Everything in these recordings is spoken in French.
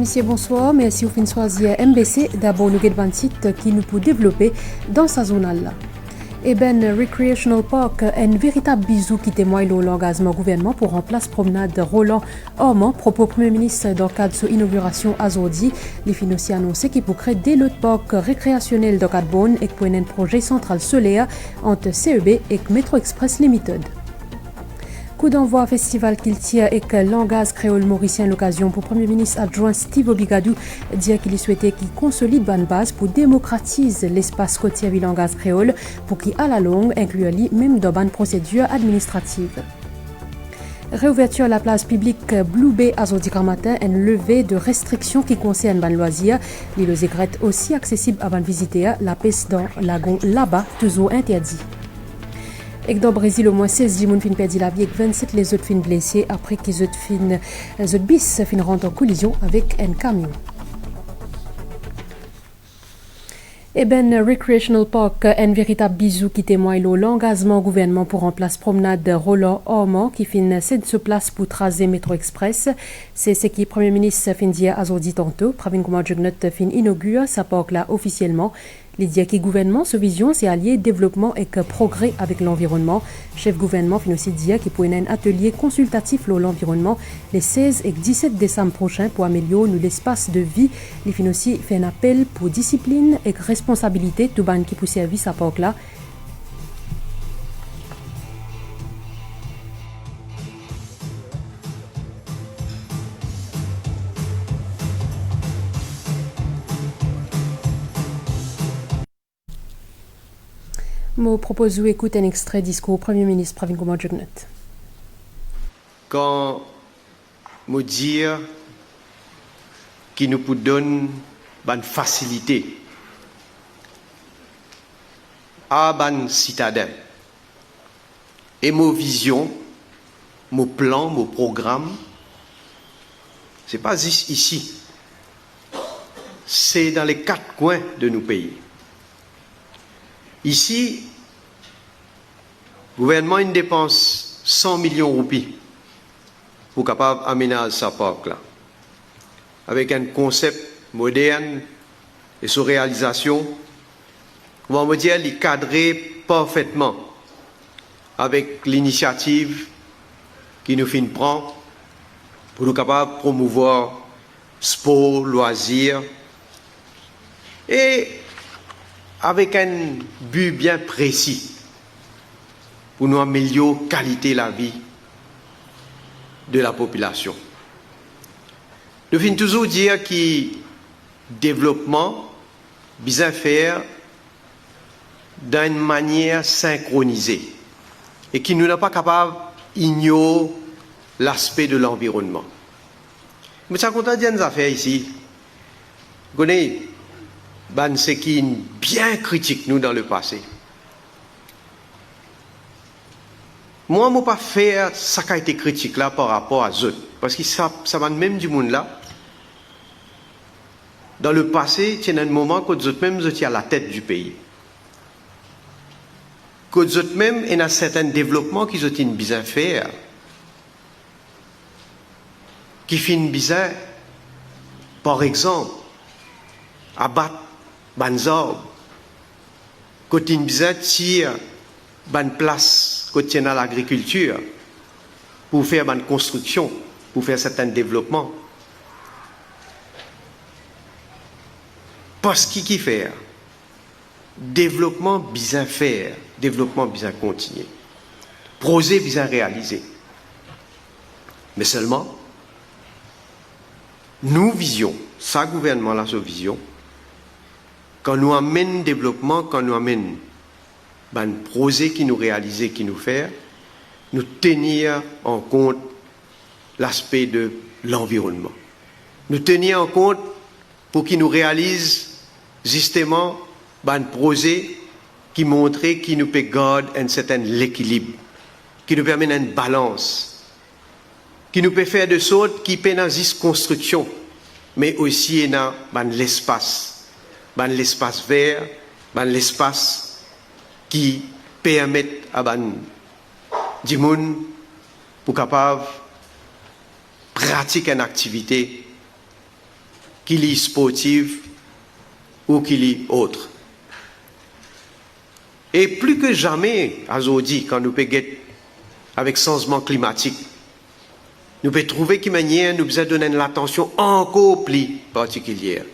messieurs, bonsoir. Merci au fin de choisir MBC. D'abord, nous avons un site qui nous peut développer dans sa zone-là. Recreational Park, un véritable bisou qui témoigne de l'engagement gouvernement pour remplacer promenade Roland Ormond, propos Premier ministre dans le cadre de son inauguration à Zordi. Les financiers annoncé qu'il pour créer des lots de parc récréationnels dans Cadbonne et pour un projet central solaire entre CEB et Metro Express Limited. Coup d'envoi festival qu'il tire avec langage créole mauricien l'occasion pour Premier ministre adjoint Steve Obigadou dire qu'il souhaitait qu'il consolide bonne base pour démocratiser l'espace côtier langage créole pour qu'il à la longue inclue même dans bonne procédure administrative. Réouverture à la place publique Blue Bay à Zordi matin, une levée de restrictions qui concerne ban loisirs. L'île aux aigrettes aussi accessible avant de visiter la piste dans lagon là-bas toujours interdit. Et dans le Brésil, au moins 16 personnes ont perdu la vie et 27 les autres sont blessés après qu'ils autres bis rentrent en collision avec un camion. Recreational Park, un véritable bisou qui témoigne de l'engagement gouvernement pour remplacer promenade Roland Ormond qui fin cède sur place pour tracer Metro Express. C'est ce qui Premier ministre fin dire à Zordi tantôt. Pravin Kumar Jugnot fin inaugure sa parc là officiellement. Les dire que gouvernement, sa vision, c'est allier développement et progrès avec l'environnement. Chef gouvernement fin aussi dire qu'il pourrait un atelier consultatif sur l'environnement les 16 et 17 décembre prochains pour améliorer l'espace de vie. Les fin aussi fait un appel pour discipline et responsabilité tout ban qui pour service à parc là. Je propose de écouter un extrait discours au Premier ministre Pravin Kumar Jugnot. Quand je dis qu'il nous peut donner une facilité à les citadins et mon vision, mon plan, mon programme, ce n'est pas juste ici, c'est dans les 4 coins de nos pays. Ici, le gouvernement il dépense 100 millions de roupies pour capable aménager sa parc là. Avec un concept moderne et sa réalisation, on va dire, il est cadré parfaitement avec l'initiative qui nous fait prendre pour nous capables de promouvoir sport, loisirs et avec un but bien précis pour nous améliorer la qualité de la vie de la population. Nous finissons toujours dire que le développement besoin faire d'une manière synchronisée et qui nous n'est pas capable d'ignorer l'aspect de l'environnement. Mais ça compte dire des affaires ici. Vous connaissez ce qui est bien critique nous dans le passé. Moi, je ne peux pas faire ça qui a été critique là par rapport à eux. Parce que ça va même du monde là. Dans le passé, il y a un moment que eux même étaient à la tête du pays. Que eux même, il y a certains développements qu'ils ont besoin de faire. Qui finissent besoin, par exemple, abattre ban arbres, côté besoin tire ban place côté dans l'agriculture pour faire ban construction, pour faire certains développements. Parce qui faire développement besoin faire, développement besoin continuer, projet besoin réaliser. Mais seulement nous vision, ça gouvernement là sa vision. Quand nous amène développement, quand nous amène un projet qui nous réalise, qui nous fait, nous tenir en compte l'aspect de l'environnement. Nous tenir en compte pour qu'il nous réalise justement un projet qui montre qui nous peut garder un certain équilibre, qui nous permet une balance, qui nous peut faire de sorte qui peut dans juste construction, mais aussi dans l'espace. Dans l'espace vert, dans l'espace qui permet à du monde pour capable pratiquer une activité qu'il est sportive ou qu'il est autre. Et plus que jamais, aujourd'hui, quand nous pouvons avec changement climatique, nous pouvons trouver qu'une manière nous besoin donner l'attention encore plus particulière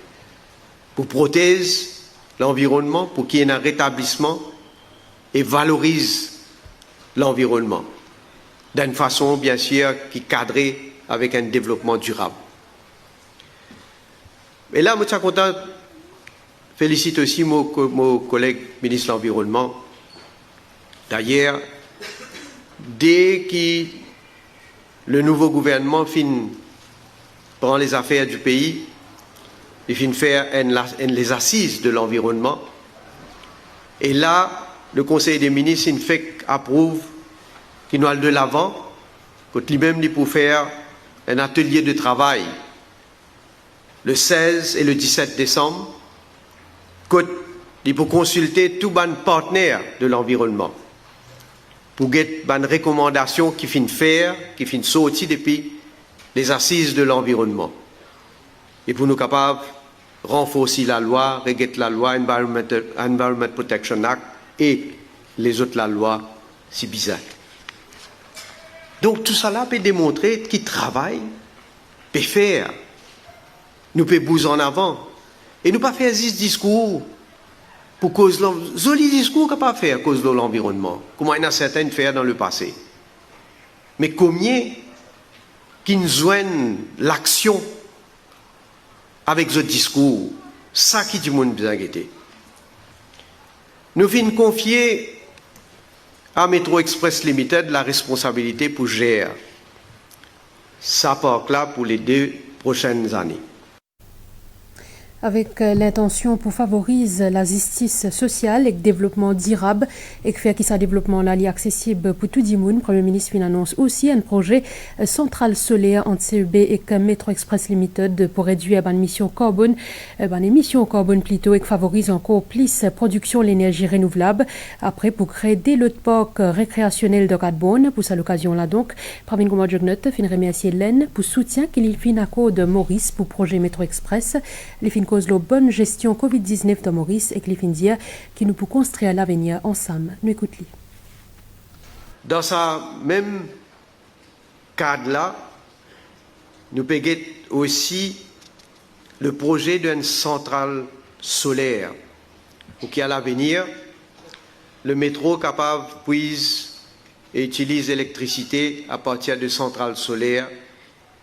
pour protéger l'environnement, pour qu'il y ait un rétablissement et valorise l'environnement d'une façon, bien sûr, qui cadrée avec un développement durable. Et là, je suis content, félicite aussi mon collègue ministre de l'Environnement. D'ailleurs, dès que le nouveau gouvernement prend les affaires du pays, il finit faire les assises de l'environnement. Et là, le Conseil des ministres approuve qu'il nous aille de l'avant, que lui-même pour faire un atelier de travail le 16 et le 17 décembre, pour consulter tous les partenaires de l'environnement, pour get des recommandations qui finissent faire, qui finissent sortir depuis les assises de l'environnement. Et pour nous capables de renforcer la loi, la loi Environment Protection Act et les autres la loi si bizarre. Donc tout cela peut démontrer qu'il travaille, peut faire, nous peut bouger en avant. Et nous pas faire ce discours pour cause de joli discours qu'on pas faire à cause de l'environnement, comme il y a certains faire dans le passé. Mais combien qui nous joignent l'action avec ce discours, ça qui du monde bien guetté. Nous venons confier à Metro Express Limited la responsabilité pour gérer ça parc là pour les 2 prochaines années. Avec l'intention pour favoriser la justice sociale et le développement durable et faire que ce développement là est accessible pour tout le monde, le Premier ministre annonce aussi un projet centrale solaire entre CEB et Metro Express Limited pour réduire l'émission carbone, plutôt, et favoriser encore plus la production de l'énergie renouvelable. Après, pour créer des lots de parcs récréationnels de carbone, pour cette occasion-là donc, Pravin Kumar Jugnet fin remercier l'EN pour soutien qu'il fin à cause de Maurice pour projet Metro Express. Les fin cause la bonne gestion Covid-19 de Maurice et qu'il fin dire qui nous peut construire l'avenir ensemble. Nous écoutons. Dans ce même cadre-là, nous payons aussi le projet d'une centrale solaire pour qu'à l'avenir, le métro capable puise et utilise l'électricité à partir de centrales solaires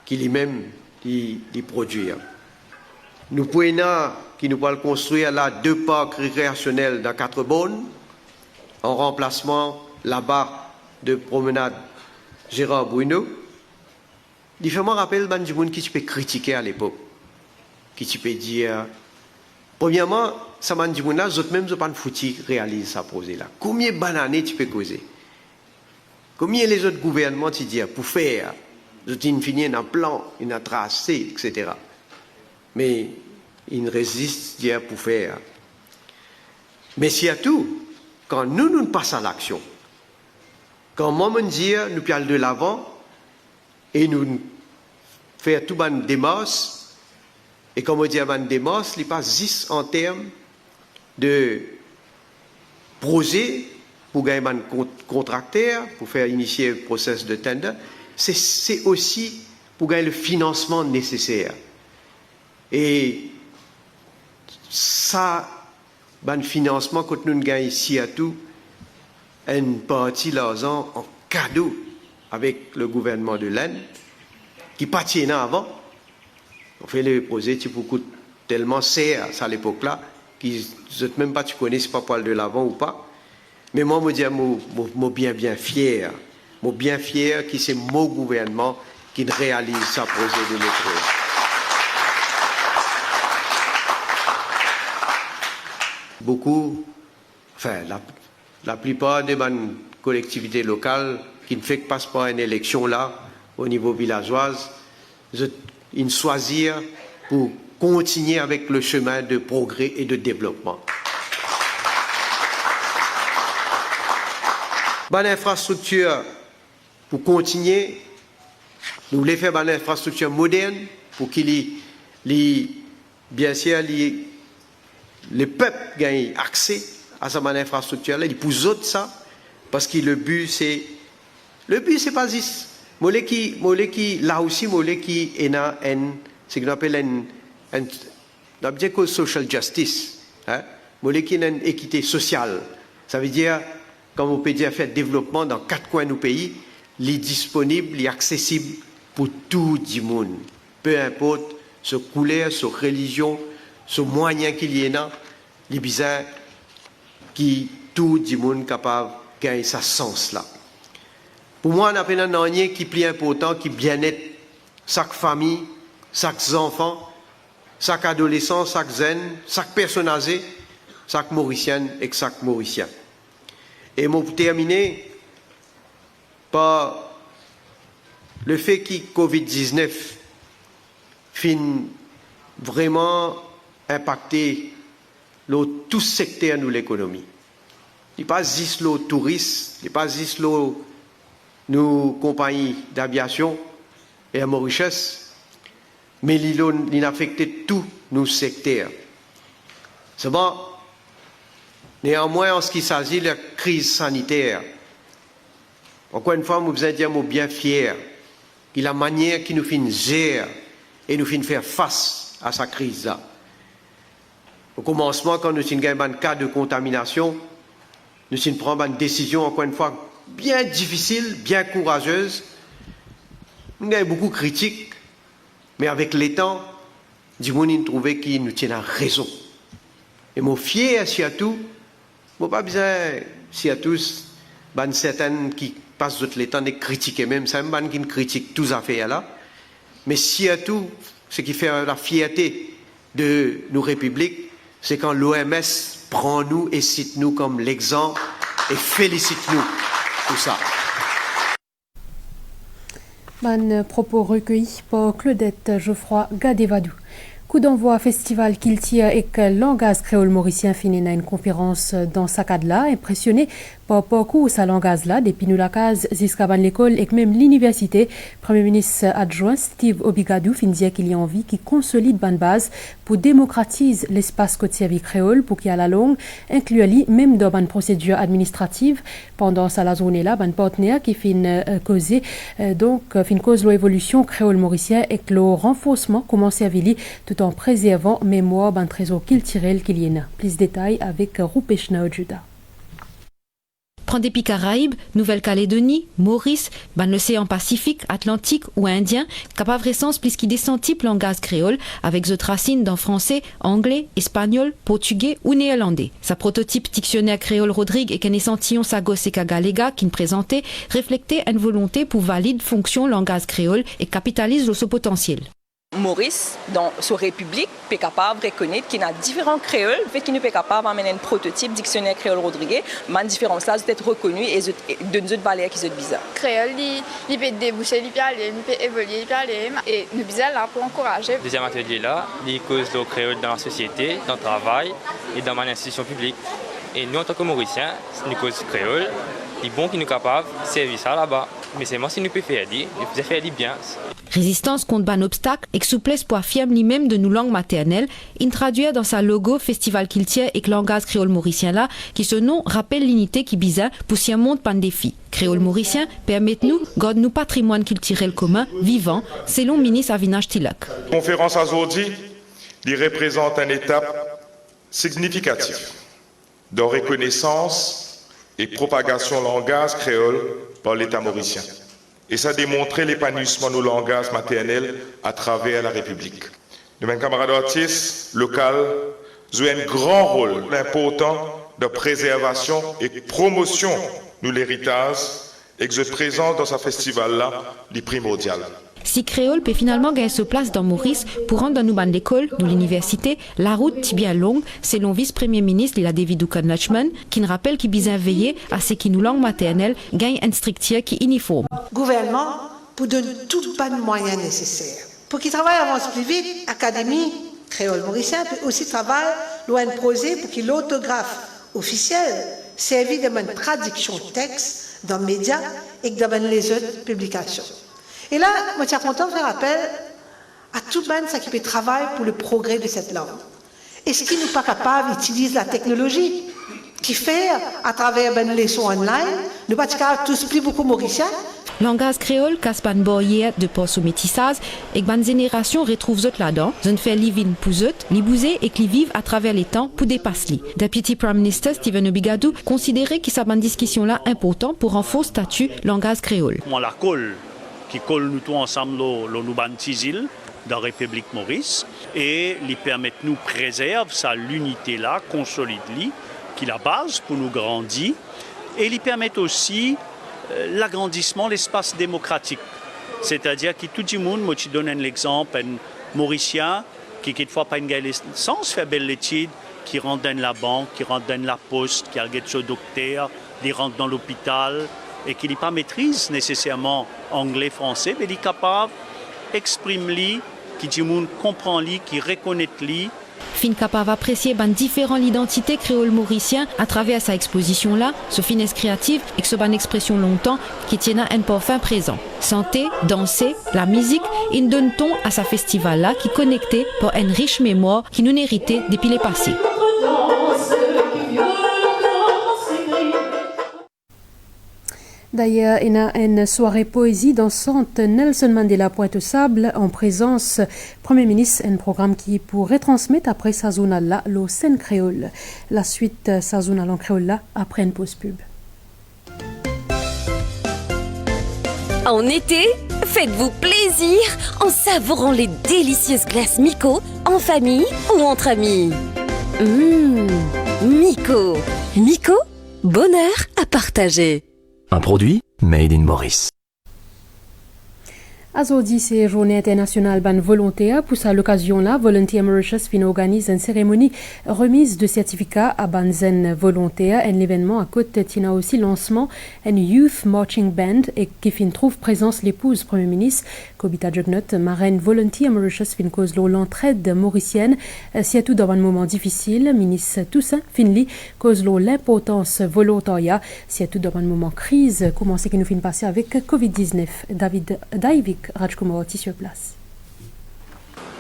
qui lui-même y produire. Nous pouvons qui nous parlent construire là 2 parcs récréationnels dans 4 bornes en remplacement là-bas de promenade Gérard Bruno. Différemment rappelle du monde qui tu peux critiquer à l'époque, qui tu peux dire premièrement ça m'a dit monde là autres même pas foutu réaliser ça projet là. Combien de années tu peux causer? Combien les autres gouvernements tu dis pour faire ils finissent un plan, une tracé, etc. Mais ils résistent dire pour faire. Mais surtout, quand nous passons à l'action, quand moi me dit nous allons de l'avant et nous faire tout ban démarche, et comme on dit ban démarche, il passe 10 en termes de projet pour gagner un contracteur, pour faire initier le processus de tender, c'est aussi pour gagner le financement nécessaire. Et ça, le financement, quand nous gagnons ici à tout, une partie de l'argent en cadeau avec le gouvernement de l'Inde, qui partit avant. On fait les projets qui coûtent tellement cher à l'époque là, qui ne même pas tu connais si pas poil de l'avant ou pas. Mais moi, je dis, bien fier. Je suis bien fier que c'est mon gouvernement qui réalise ce projet de métro. Beaucoup, enfin, la plupart des collectivités locales qui ne passent pas une élection là, au niveau villageoise, ils choisissent pour continuer avec le chemin de progrès et de développement. Bonne infrastructure pour continuer, nous voulons faire une infrastructure moderne pour qu'il y bien sûr, les peuples gagnent accès à cette infrastructure là, ils poussent autres ça, parce que le but c'est pas juste. Là aussi, qui est ce qu'on appelle un objectif social justice, hein? Qui est une équité sociale. Ça veut dire, comme on peut dire, faire développement dans 4 coins du pays, il est disponible, il est accessible pour tout le monde. Peu importe ce couleur, ce religion, ce moyen qu'il y ait, il est bizarre qui tout le monde est capable de gagner ce sens-là. Pour moi, on a un dernier qui est plus important, qui est bien-être, chaque famille, chaque enfant, chaque adolescent, chaque jeune, chaque personne âgée, chaque Mauricien et chaque Mauricien. Et pour terminer par le fait que Covid-19 fin vraiment impacter tout secteur de l'économie. Il n'est pas juste le tourisme, il n'est pas juste nos compagnies d'aviation et à Mauritius, mais il a affecté tous nos secteurs. C'est bon. Néanmoins, en ce qui s'agit de la crise sanitaire, encore une fois, vous êtes bien fiers de la manière qui nous fait gérer et nous fait faire face à cette crise-là. Au commencement, quand nous avons un cas de contamination, nous prenons une décision, encore une fois, bien difficile, bien courageuse. Nous avons beaucoup de critiques, mais avec le temps, du monde a trouvé qu'il nous tient à raison. Et mon fier, surtout, je pas besoin, si à tous, certaines qui passent tout le temps de critiquer, même ça, qui critiquent tous les affaires là. Mais surtout, ce qui fait la fierté de nos républiques, c'est quand l'OMS prend nous et cite nous comme l'exemple et félicite nous pour ça. Un propos recueilli par Claudette Geoffroy Gadevadou. Coup d'envoi festival qu'il tire et que langage créole mauricien finit à une conférence dans sa cadre-là, impressionné par parcours sa langage-là, depuis nous la case jusqu'à l'école et même l'université. Premier ministre adjoint Steve Obigadou fin dire qu'il y a envie qui consolide bonne base pour démocratiser l'espace côtier créole pour qu'il à la longue inclue même dans une procédure administrative. Pendant sa la journée-là, un partenaire qui fin causer fin cause l'évolution créole mauricien et que le renforcement commence à vili tout en préservant mémoire d'un trésor culturel qu'il y a. Plus de détails avec Rupeshna Ojuda. Prend des pays Caraïbes, Nouvelle-Calédonie, Maurice, l'océan Pacifique, Atlantique ou Indien, capable sens plus qui descend type langage créole avec autres racines dans français, anglais, espagnol, portugais ou néerlandais. Sa prototype dictionnaire créole Rodrigue et qu'un échantillon Sagos et Kagalega qui ne présentait reflétait une volonté pour valide fonction langage créole et capitalise ce potentiel. Maurice, dans sa république, est capable de reconnaître qu'il y a différents créoles, fait qu'il est capable d'amener un prototype dictionnaire créole Rodriguez, mais une différence là, c'est être reconnu et de nous balayer qui sont bizarres. Créole, il peut déboucher, il peut aller, il peut évoluer, il peut aller, et nous bizarres là pour encourager. Deuxième atelier là, il cause le créole dans la société, dans le travail et dans mon institution publique. Et nous, en tant que Mauriciens, nous cause créole, il est bon qu'il nous capable de servir ça là-bas. Mais c'est moi si nous pouvons faire dit, nous pouvons faire dit bien. Résistance contre ban obstacle et souplesse pour affirmer lui-même de nos langues maternelles, il traduit dans sa logo Festival Kiltier et que langage créole mauricien là, qui ce nom rappelle l'unité qui bizarre pour s'y monte par défi. Créole mauricien permet-nous, garde nous patrimoine culturel commun, vivant, selon ministre Avinage Tilak. La conférence aujourd'hui, il représente une étape significative de reconnaissance et propagation langage créole par l'État mauricien. Et ça a démontré l'épanouissement de nos langages maternels à travers la République. De mes camarades artistes locaux jouent un grand rôle important de préservation et de promotion de l'héritage et que je présente dans ce festival-là les primordial. Si créole peut finalement gagner sa place dans Maurice pour rendre dans nos bandes d'école, dans l'université, la route est bien longue, selon vice-premier ministre Lila David Dukan-Lachman, qui nous rappelle qu'il besoin veiller à ce que nos langues maternelles gagnent un structure qui est uniforme. Gouvernement pour donner tout le moyens nécessaires. Pour qu'il travaille avance plus vite, Académie créole mauricien peut aussi travailler loin de projet pour que l'autographe officiel serve de bonne traduction de texte dans les médias et dans les autres publications. Et là, moi, je suis content de faire appel à tout le monde qui peut travailler pour le progrès de cette langue. Est-ce qu'ils ne sont pas capables d'utiliser la technologie qui fait à travers une leçon online, nous pas tous plus beaucoup mauriciens? Langage créole casse ban barrière de port au métissage et que ban génération retrouve zot là-dedans, zone fait living pour zot, li bouser et qui vivent à travers les temps pour dépasser li. Deputy Prime Minister Stephen Obigadou considérait que sa ban discussion là important pour renforcer statut langage créole. Moi la colle qui colle nous tous ensemble le nous ban tisil dans la République Maurice et lui permettre nous préserver sa l'unité là, consolide li qui est la base pour nous grandir et lui permettre aussi l'agrandissement de l'espace démocratique. C'est-à-dire que tout le monde, moi je donne un exemple, un Mauricien qui quelquefois pas une licence, fait belle étude, qui rentre dans la banque, qui rentre dans la poste, qui a son docteur, qui rentre dans l'hôpital et qui n'est pas maîtrise nécessairement anglais, français, mais il est capable d'exprimer, qui tout le monde comprend, qui reconnaît, Fin capable apprécier ban différentes identités créoles mauriciens à travers sa exposition là, ce finesse créative et que ce ban expression longtemps qui tient un parfum présent. Santé, danser, la musique, il donne ton à sa festival là qui connecté par une riche mémoire qui nous héritait depuis les passés. D'ailleurs, il y a une soirée poésie dansante Nelson Mandela Pointe-Sable en présence Premier ministre, un programme qui pourrait transmettre après sa zone là, le scène créole. La suite sa zone en créole là après une pause pub. En été, faites-vous plaisir en savourant les délicieuses glaces Miko en famille ou entre amis. Miko. Miko, bonheur à partager. Un produit made in Maurice. Aujourd'hui, c'est Journée internationale ban volontaire. Pour ça, l'occasion-là, Volunteer Mauritius organise une cérémonie remise de certificat à banzen volontaire. Un événement à côté tina aussi lancement un Youth Marching Band et qui fin trouve présence l'épouse Premier ministre Kobita Jugnot, marraine Volunteer Mauritius fin cause l'entraide mauricienne. C'est tout dans un moment difficile. Ministre Toussaint Finley cause l'importance volontariat. C'est tout dans un moment crise. Comment c'est que nous fin passer avec Covid-19? David Daivik Rajkumawati sur place.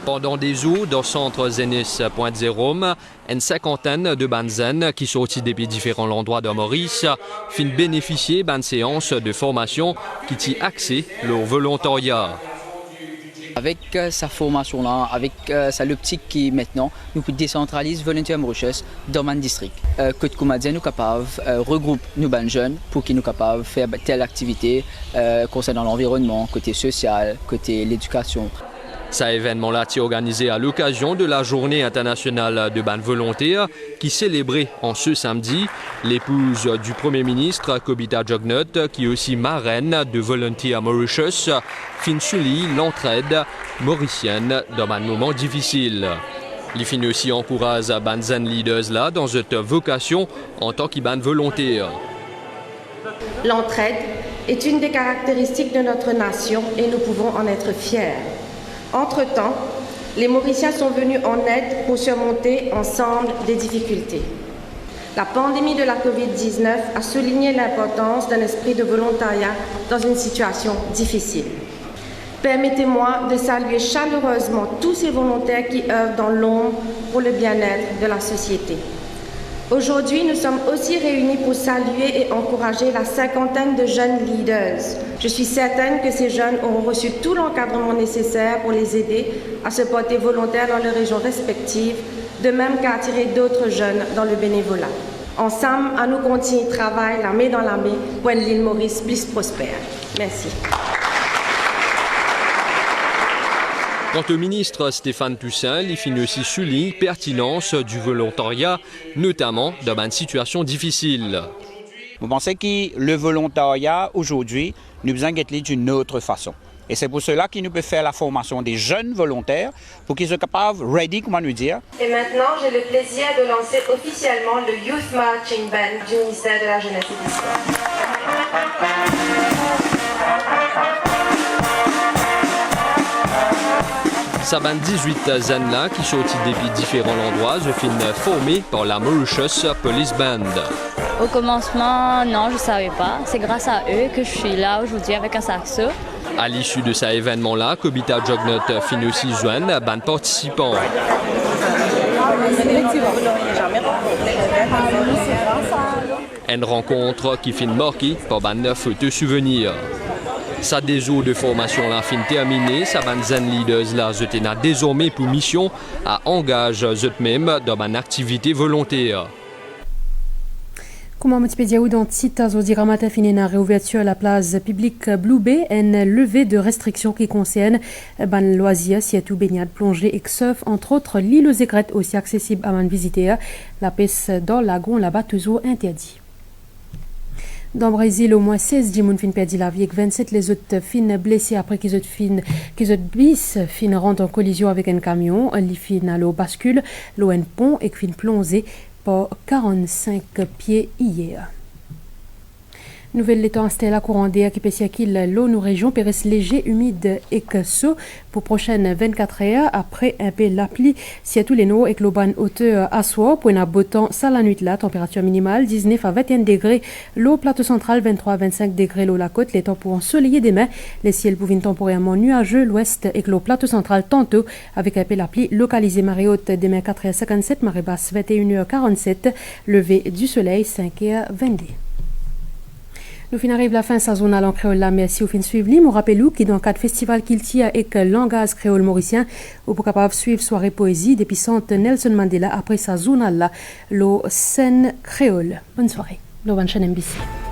Pendant des jours, dans le centre Zenis Pointe-Jérôme, une cinquantaine de banzen qui sortent depuis différents endroits de Maurice fin bénéficier d'une séance de formation qui t'y accès leur volontariat. Avec sa formation-là, avec sa l'optique qui maintenant nous décentralise Volunteer Mauritius dans un district. Côte Koumadien nous capable regroupe nous ban jeunes pour qu'ils nous capables faire telle activité concernant l'environnement, côté social, côté l'éducation. Cet événement-là est organisé à l'occasion de la Journée internationale de ban volontaire qui célébrait en ce samedi. L'épouse du Premier ministre, Kobita Jugnot, qui est aussi marraine de Volunteer Mauritius, fin souligne l'entraide mauricienne dans un moment difficile. Il fin aussi encourage banzen leaders là dans cette vocation en tant que ban volontaire. L'entraide est une des caractéristiques de notre nation et nous pouvons en être fiers. Entre-temps, les Mauriciens sont venus en aide pour surmonter ensemble des difficultés. La pandémie de la Covid-19 a souligné l'importance d'un esprit de volontariat dans une situation difficile. Permettez-moi de saluer chaleureusement tous ces volontaires qui œuvrent dans l'ombre pour le bien-être de la société. Aujourd'hui, nous sommes aussi réunis pour saluer et encourager la cinquantaine de jeunes leaders. Je suis certaine que ces jeunes auront reçu tout l'encadrement nécessaire pour les aider à se porter volontaires dans leurs régions respectives, de même qu'à attirer d'autres jeunes dans le bénévolat. Ensemble, à nous continuer de travailler la main dans la main pour une l'île Maurice plus prospère. Merci. Quant au ministre Stéphane Toussaint, il finit aussi souligne la pertinence du volontariat, notamment dans une situation difficile. Vous pensez que le volontariat, aujourd'hui, nous besoin d'être d'une autre façon. Et c'est pour cela qu'il nous peut faire la formation des jeunes volontaires pour qu'ils soient capables, ready, comment nous dire. Et maintenant, j'ai le plaisir de lancer officiellement le Youth Marching Band du ministère de la Jeunesse et du Sport. Ça ban 18 jeunes-là qui sont depuis différents endroits, je finis formés par la Mauritius Police Band. Au commencement, non, je ne savais pas. C'est grâce à eux que je suis là aujourd'hui avec un saxo. À l'issue de cet événement-là, Kobita Jognot fin aussi joindre ban participants. Une rencontre qui fin marquée par ban photos souvenirs. Sa déso de formation là fin terminée, sa ban zen leaders là a désormais pour mission à engager eux-mêmes dans une activité volontaire. Comme Multimédia ou dans Tita Zodiramata finina réouverture la place publique Blue Bay, une levée de restrictions qui concerne ban loisirs, siète ou baignade, plongée et surf, entre autres l'île aux écrètes aussi accessible à man visiter, la pêche dans le lagon là-bas toujours interdit. Dans le Brésil, au moins 16 personnes ont perdu la vie et 27 les autres fins blessés après qu'ils ont bis fin rentrent en collision avec un camion, les fins à l'eau bascule, l'eau un pont et fin plongé par 45 pieds hier. Nouvelle l'étang Stella courant d'air qui pèse l'eau nous région périsse léger, humide et que chaud pour prochaine 24 heures après un peu l'appli si à tous les noms et que l'auban hauteur à soir pour un beau temps ça la nuit là température minimale 19 à 21 degrés l'eau plateau central 23 à 25 degrés l'eau la côte les temps pour ensoleiller demain les ciels pouvaient temporairement nuageux l'ouest et que l'eau plateau central tantôt avec un peu l'appli localisé marée haute demain 4h57 marée basse 21h47 lever du soleil 5h22. Nous fin arrive la fin saisonnale en créole là, merci au fin suivre li. Nous rappelons qui dans le cadre festival qu'il tient avec langage créole mauricien, ou pour capable suivre soirée poésie depuis centre Nelson Mandela après sa zone là, le scène créole. Bonne soirée. Le bonne chaîne MBC.